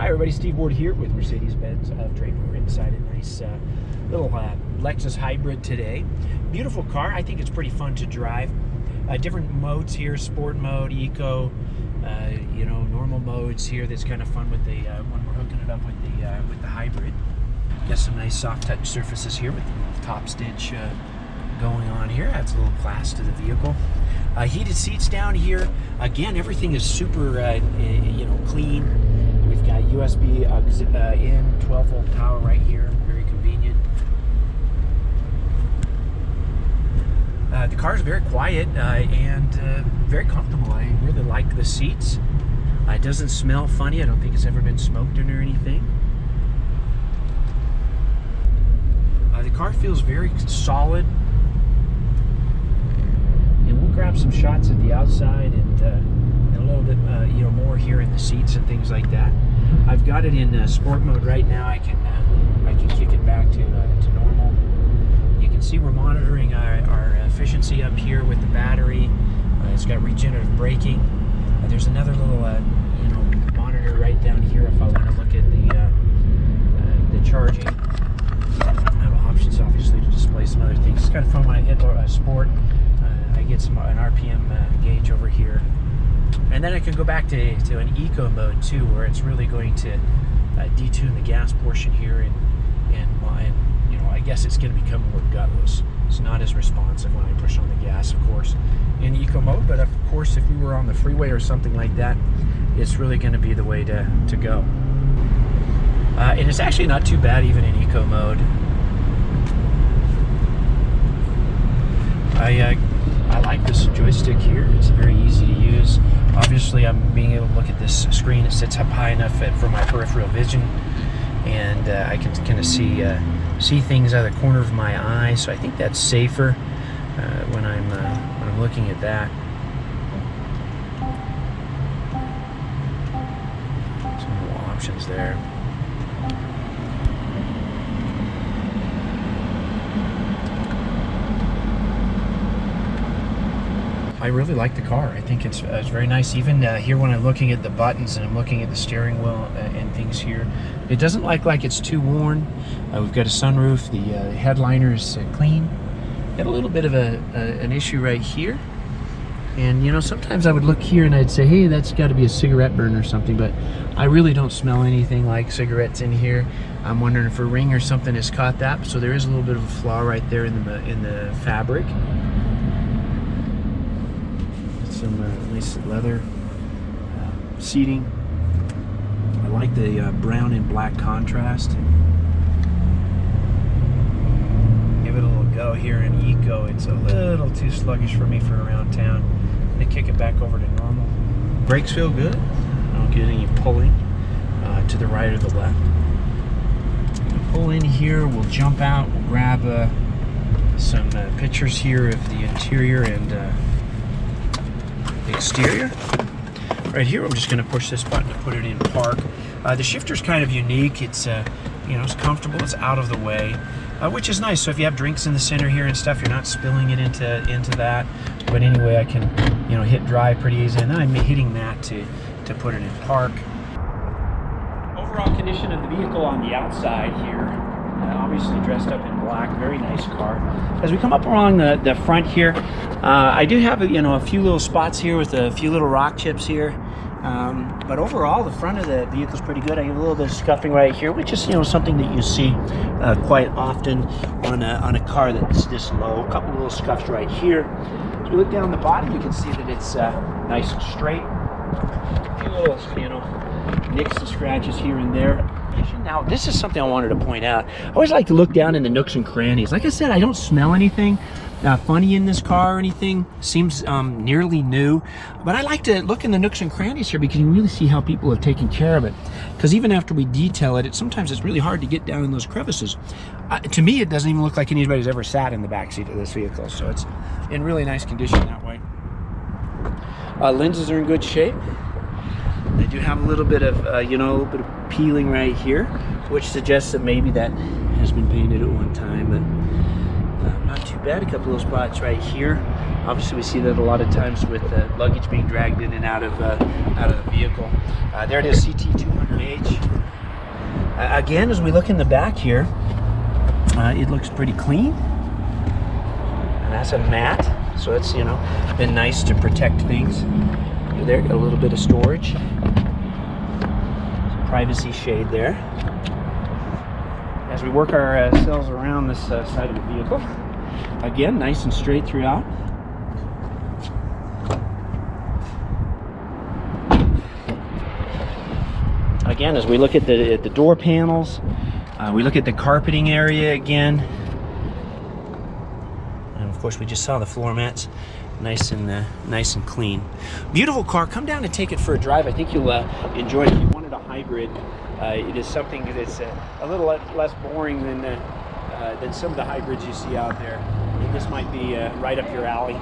Hi everybody, Steve Ward here with Mercedes-Benz of Draper. We're inside a nice little Lexus hybrid today. Beautiful car. I think it's pretty fun to drive. Different modes here, sport mode, eco, you know, normal modes here. That's kind of fun with the when we're hooking it up with the hybrid. Got some nice soft touch surfaces here with the little top stitch going on here. Adds a little class to the vehicle. Heated seats down here. Again, everything is super you know, clean. We've got USB in 12-volt power right here, very convenient. The car is very quiet and very comfortable. I really like the seats. It doesn't smell funny. I don't think it's ever been smoked in or anything. The car feels very solid. And we'll grab some shots at the outside and a little bit you know, more here in the seats and things like that. I've got it in sport mode right now. I can kick it back to normal. You can see we're monitoring our efficiency up here with the battery. It's got regenerative braking. There's another little you know, monitor right down here if I want to look at the charging. I have options obviously to display some other things. It's kind of fun when I hit sport. I get an RPM gauge over here. And then I can go back to an eco mode too, where it's really going to detune the gas portion here, and you know, I guess it's going to become more gutless. It's not as responsive when I push on the gas, of course, in eco mode. But of course, if we were on the freeway or something like that, it's really going to be the way to go. And it's actually not too bad even in eco mode. I like this joystick here. It's very easy to use. Obviously, I'm being able to look at this screen. It sits up high enough for my peripheral vision, and I can kind of see things out of the corner of my eye. So I think that's safer when I'm looking at that. Some more options there. I really like the car. I think it's very nice. Even here when I'm looking at the buttons and I'm looking at the steering wheel and things here, it doesn't look like it's too worn. We've got a sunroof. The headliner is clean. Got a little bit of an issue right here. And you know, sometimes I would look here and I'd say, hey, that's got to be a cigarette burn or something, but I really don't smell anything like cigarettes in here. I'm wondering if a ring or something has caught that. So there is a little bit of a flaw right there in the fabric. Some nice leather seating. I like the brown and black contrast. Give it a little go here in eco. It's a little too sluggish for me for around town. I'm gonna kick it back over to normal. Brakes feel good. I don't get any pulling to the right or the left. Pull in here. We'll jump out. We'll grab some pictures here of the interior and exterior. Right here, I'm just going to push this button to put it in park. The shifter's kind of unique. It's you know, it's comfortable. It's out of the way, which is nice. So if you have drinks in the center here and stuff, you're not spilling it into that. But anyway, I can, you know, hit drive pretty easy, and then I'm hitting that to put it in park. Overall condition of the vehicle on the outside here. Obviously dressed up in black, very nice car. As we come up along the front here, I do have you know, a few little spots here with a few little rock chips here, but overall the front of the vehicle is pretty good. I have a little bit of scuffing right here, which is, you know, something that you see quite often on a car that's this low. A couple of little scuffs right here. As we look down the bottom, you can see that it's nice and straight. A few little, you know, nicks and scratches here and there. Now, this is something I wanted to point out. I always like to look down in the nooks and crannies. Like I said, I don't smell anything funny in this car or anything. Seems nearly new. But I like to look in the nooks and crannies here because you really see how people have taken care of it. Because even after we detail it, sometimes it's really hard to get down in those crevices. To me, it doesn't even look like anybody's ever sat in the backseat of this vehicle. So it's in really nice condition that way. Lenses are in good shape. They do have a little bit of, you know, a little bit of peeling right here, which suggests that maybe that has been painted at one time, but not too bad. A couple of spots right here. Obviously, we see that a lot of times with luggage being dragged in and out of the vehicle. There it is, CT 200H. Again, as we look in the back here, it looks pretty clean. And that's a mat, so it's, you know, been nice to protect things. There, got a little bit of storage. Privacy shade there. As we work ourselves around this side of the vehicle, again, nice and straight throughout. Again, as we look at the door panels, we look at the carpeting area again, and of course we just saw the floor mats, nice and clean. Beautiful car. Come down and take it for a drive. I think you'll enjoy it. If you wanted a hybrid, it is something that's a little less boring than some of the hybrids you see out there. This might be right up your alley.